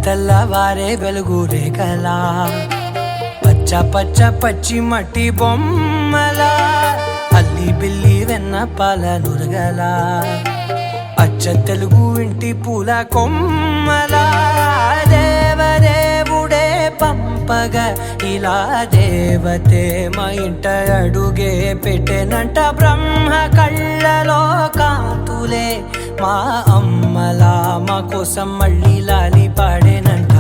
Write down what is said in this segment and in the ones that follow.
తెల్లవారే వెలుగు రేఖలా పచ్చ పచ్చ పచ్చి మట్టి బొమ్మలా అల్లి బిల్లి వెన్న పాల నురగలా అచ్చ తెలుగు ఇంటి పూల కొమ్మలా దేవదేవుడే పంపగా ఇలా దేవతే మా ఇంట అడుగే పెట్టెనంట బ్రహ్మ కళ్ళలో కాంతులే మా అమ్మలా మా కోసం మళ్ళీ లాలి పాడేనంట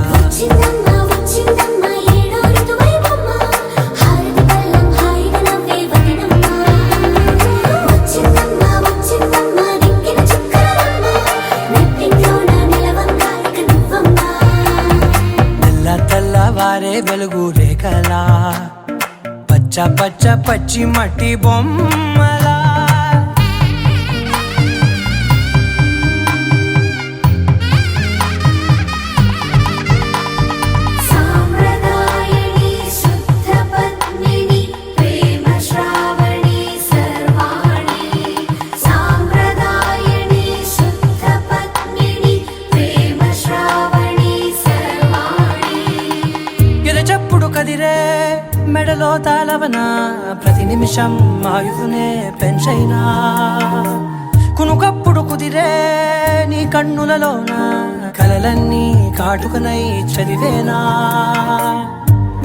తెల్లవారే వెలుగు రేఖలా పచ్చ పచ్చ పచ్చి మట్టి బొమ్మలా కదిరే మెడలో తాళవన ప్రతి నిమిషం ఆయువునే పెంచైనా కునుకప్పుడు కుదిరే నీ కన్నులలోన కలలన్నీ కాటుకనై చదివేనా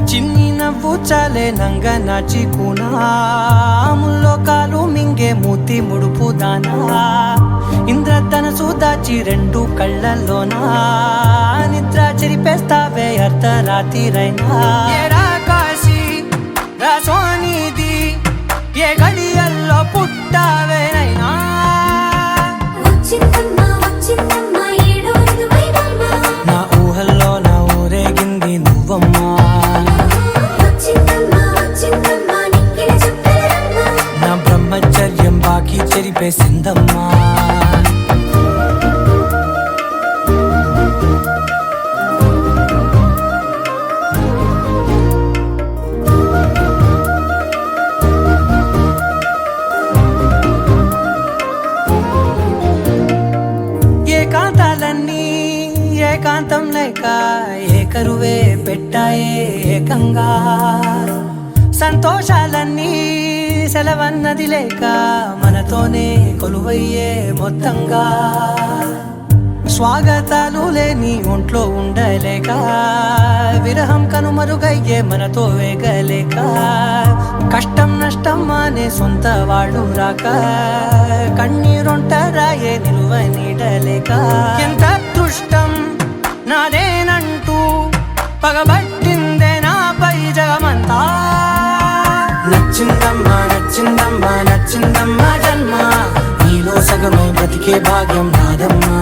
చిన్ని నవ్వు చాలే నంగ నాచి కూనాముల్లో కాలు మింగే మూతి ముడుపు దానా ఇంద్రధనసు దాచి రెండు కళ్ళల్లోనా నిద్ర చెరిపేస్తావే అర్ధరాత్రిరైనా కాశీ రాసోనిది ఏ గడియల్లో పుట్టావేనైనా నా ఊహల్లో నా ఊరేగింది నువ్వమ్మా నా బ్రహ్మచర్యం బాకీ చెరిపేసిందమ్మా ఏకాంతాలన్నీ ఏకాంతం లేక ఏకరువే పెట్టాయే ఏకంగా సంతోషాలన్నీ సెలవన్నది లేక మనతోనే కొలువయ్యే మొత్తంగా స్వాగతాలు లేని ఒంట్లో ఉండలేక విరహం కనుమరుగయ్యే మనతో వేగలేక కష్టం నష్టం అనే సొంత వాళ్ళు రాక కన్నీరొంటరాయే నిలువ నీడలేక ఎంత అదృష్టం నాదేనంటూ పగబట్టిందే నాపై జగమంతా నచ్చిందమ్మా నచ్చిందమ్మా నచ్చిందమ్మా జన్మ నీలో సగమై బ్రతికే భాగ్యం నాదమ్మా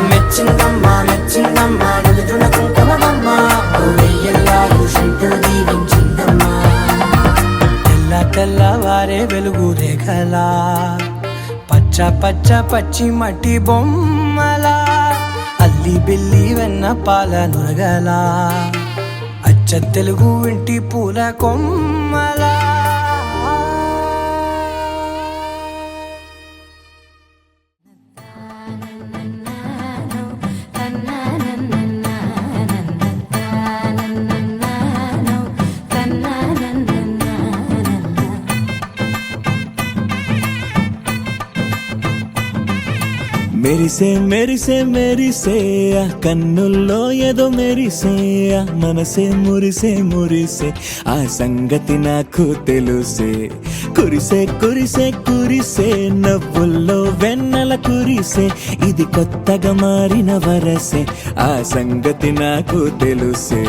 మెచ్చిందమ్మా మెచ్చిందమ్మా నుదుటిన కుంకుమమ్మా వెయ్యల్లాలు శంకరు దీవించిందమ్మా తెల్లవారే వెలుగు రేఖలా పచ్చ పచ్చ పచ్చి మట్టి బొమ్మలా అల్లి బిల్లి వెన్న పాల నురగలా అచ్చ తెలుగు ఇంటి పూల కొమ్మలా మెరిసే మెరిసే మెరిసే కన్నుల్లో ఏదో మెరిసే మనసే మురిసే మురిసే ఆ సంగతి నాకు తెలుసే కురిసే కురిసే కురిసే నవ్వుల్లో వెన్నెల కురిసే ఇది కొత్తగా మారిన వరసే ఆ సంగతి నాకు తెలుసే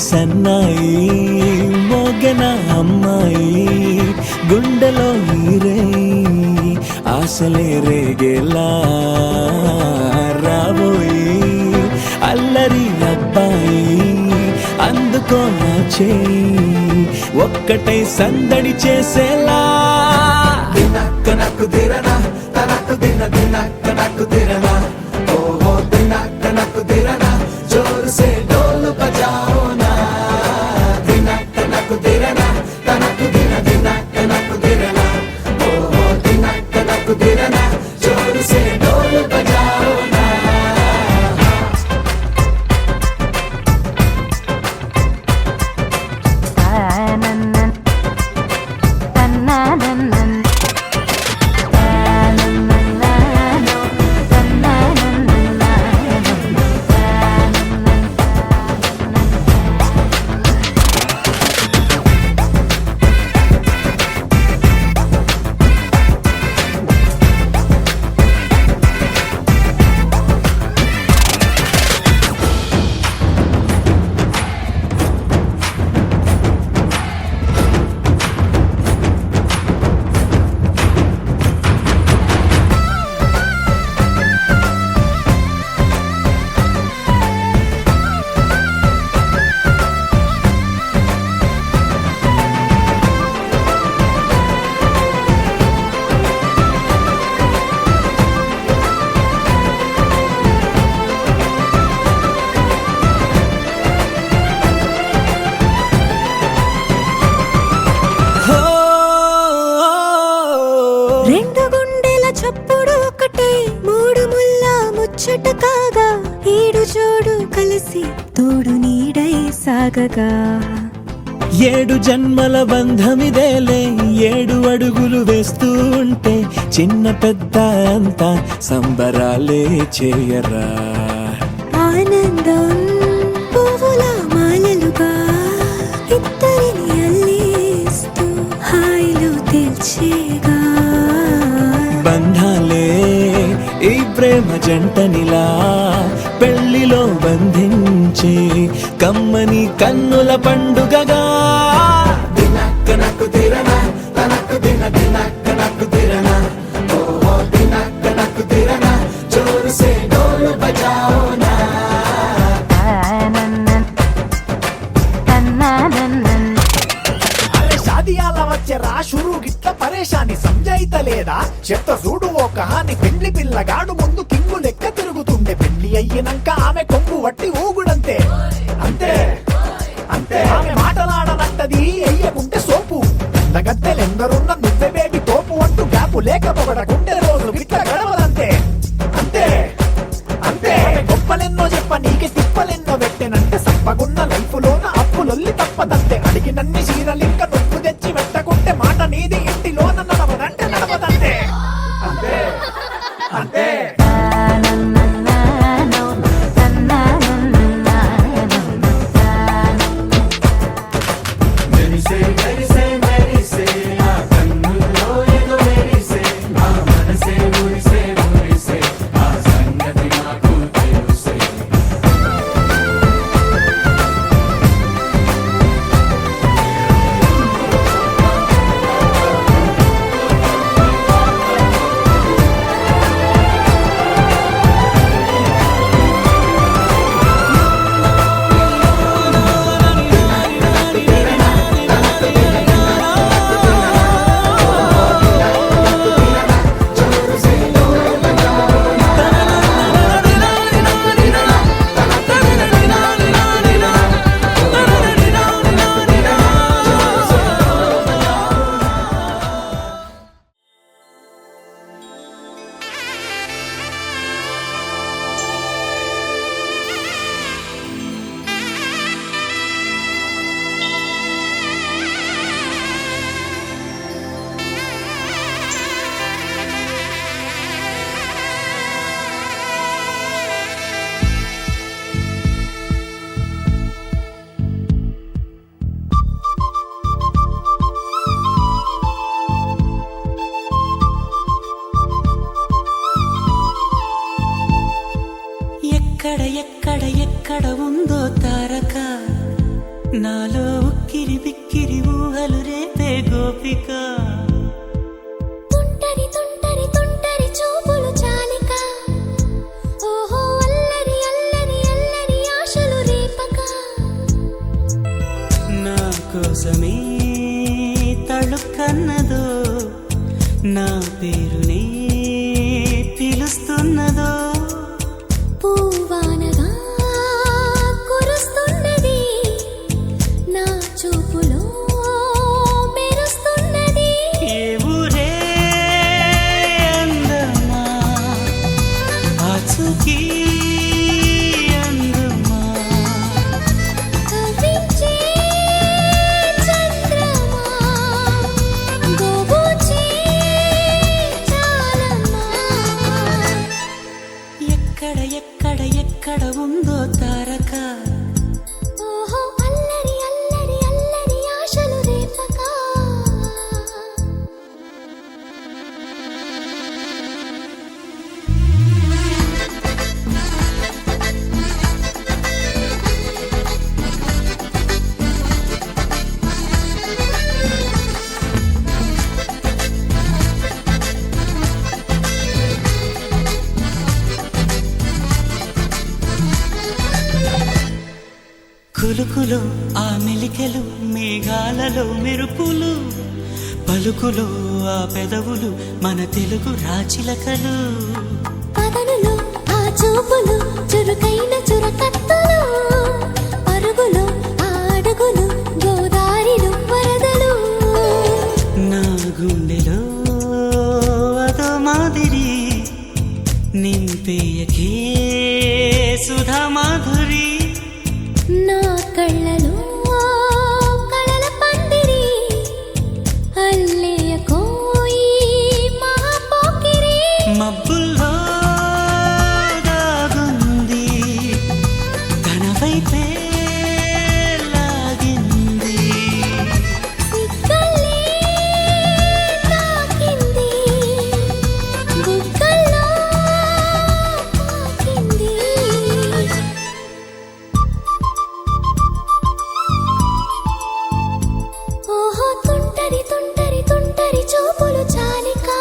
సన్నాయి మోగన అమ్మాయి గుండెలో ఈరే ఆశలే రేగేలా రాబోయి అల్లరి అబ్బాయి అందుకో నా చేయి ఒక్కటై సందడి చేసేలా దినక్క నాకు దిరనా తనకు దిన దినక్క నాకు దిరనా ఓహో దినక్క నాకు దిరనా జోరు సే డోలు బజాओ నా దినక్క నాకు దిరనా తనకు దిన దినక్క నాకు దిరనా ఓహో దినక్క నాకు దిరనా జోరు సే డోలు బజాओ నా రెండు గుండెల చప్పుడు ఒకటై మూడు ముల్ల ముచ్చట కాగా ఏడు జోడు కలిసి తోడు నీడై సాగగా ఏడు జన్మల బంధమిదేలే ఏడు అడుగులు వేస్తూ ఉంటే చిన్న పెద్ద అంతా సంబరాలే చేయరా ఆనందం పువ్వుల మాలలుగా ఇద్దరిని అల్లేస్తూ హాయిలో తేల్చేగా బంధాలే ఈ ప్రేమ జంటనిలా పెళ్లిలో బంధించే కమ్మని కన్నుల పండుగగా దినక్కనకు తిరనా తనకు దిన దినక్కనకు తిరనా ఓహో దినక్కనకు తిరనా జోరు సే డోలు బజాओ నా అరే షాదియాల వచ్చెరా షురు గిట్ల పరేషాని సంజాయితలేదా చెత్త చూడు ఓ కహాని పెండ్లి పిల్లగాడు ముందు కింగు లెక్క తిరుగుతుండే పెళ్లి అయ్యినంక ఆమె కొంగు వట్టి ఊగుడంతే అంతే అంతే ఆమె మాటలాడనంటది ఎయ్యకుంటే సోపు గద్దెలెందరున్న నువ్వే బేబీ తోపు అంటూ గ్యాపు లేకపోవడకుంటే రోజు గిట్ల గడవదంతే అంతే అంతే ఆమె గొప్పలెన్నో చెప్ప నీకే తిప్పలెన్నో పెట్టెనంటే సప్పగున్న లైఫ్ లోన అప్పులొల్లి తప్పదంతే అడిగినన్ని చీరలింక నువ్వు తెచ్చి పెట్టకుంటే మాట నీది ఇంటిలోన నడవదంటే నడవదంతే అంతే అంతే ఎక్కడ ఉందో తారక నాలో ఉక్కిరి బిక్కిరి ఊహలు రేపే గోపిక తుంటరి తుంటరి తుంటరి చూపులు చాలిక ఓహో అల్లరి అల్లరి అల్లరి ఆశలు రేపక నా కోసమే తళుక్కన్నదో నా పేరునే పిలుస్తున్నదో పూవానగా కురుస్తున్నది నా చూపులో మెరుస్తున్నది ఏ ఊరే అందమా ఆచూకీ అందమా కవించే చంద్రమా గోప కులుకులో ఆ మెలికెలు మేఘాలలో మెరుపులు పలుకులో ఆ పెదవులు మన తెలుగు రాచిలకలు పదనులో ఆ చూపులు చురుకైన చురకత్తులు పరుగులో ఆ అడుగులు గోదారిలో వరదలు నా గుండెలో అదో మాదిరి నింపేయకే సుధా మాధురి నా కళ్ళలో కళల పందిరి అల్లేయ కోయి మహాపోకిరి మబ్బుల్లో దాగుంది తన వైపే లాగింది సిగ్గలే తాకింది బుగ్గల్లో తాకింది ఓహో తుంటరి తుంటరి తుంటరి చూపులు చాలికా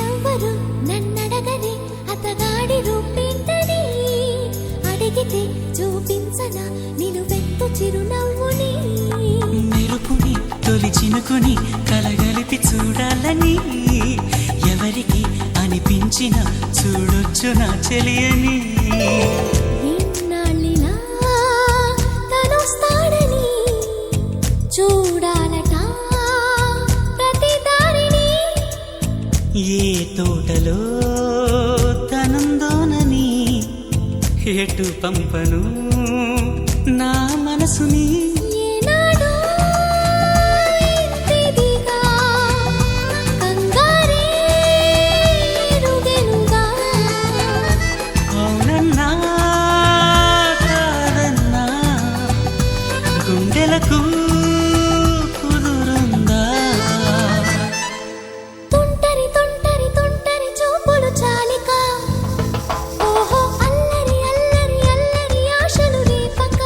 ఎవరు నన్నడగని అతగాడి రూపేంటని అడిగితే చూపించనా నిలువెత్తు చిరునవ్వుని మెరుపుని తొలి చినుకుని కలగలిపి చూడాలని ఎవరికి అనిపించిన చూడొచ్చు నా చెలియని ఇన్నాళ్ళిలా తనొస్తాడని చూడాలట ప్రతి దారిని ఏ తోటలో తనందోనని ఎటు పంపను నా మనసుని ఏనాడో ఇంతిదిగా కంగారేరుగెనుగా అవునన్నా కాదన్నా గుండెలకు కుదురుందా తుంటరి తుంటరి తుంటరి చూపులు చాలిక ఓహో అల్లరి అల్లరి అల్లరి ఆశలు రేపక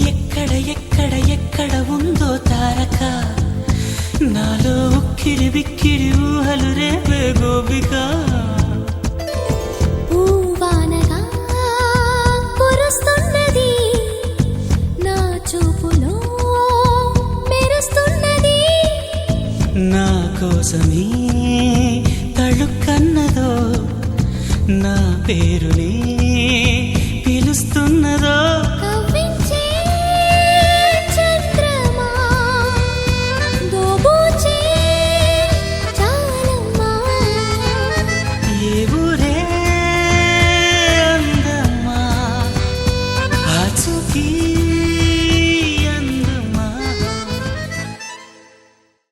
ఎక్కడ ఎక్కడ ఎక్కడ ఉందో తారక నాలో ఉక్కిరి బిక్కిరి ఊహలు రేపే గోపిక పూవానగా కురుస్తున్నది నా చూపులో మెరుస్తున్నది నా కోసమే తళుక్కన్నదో నా పేరు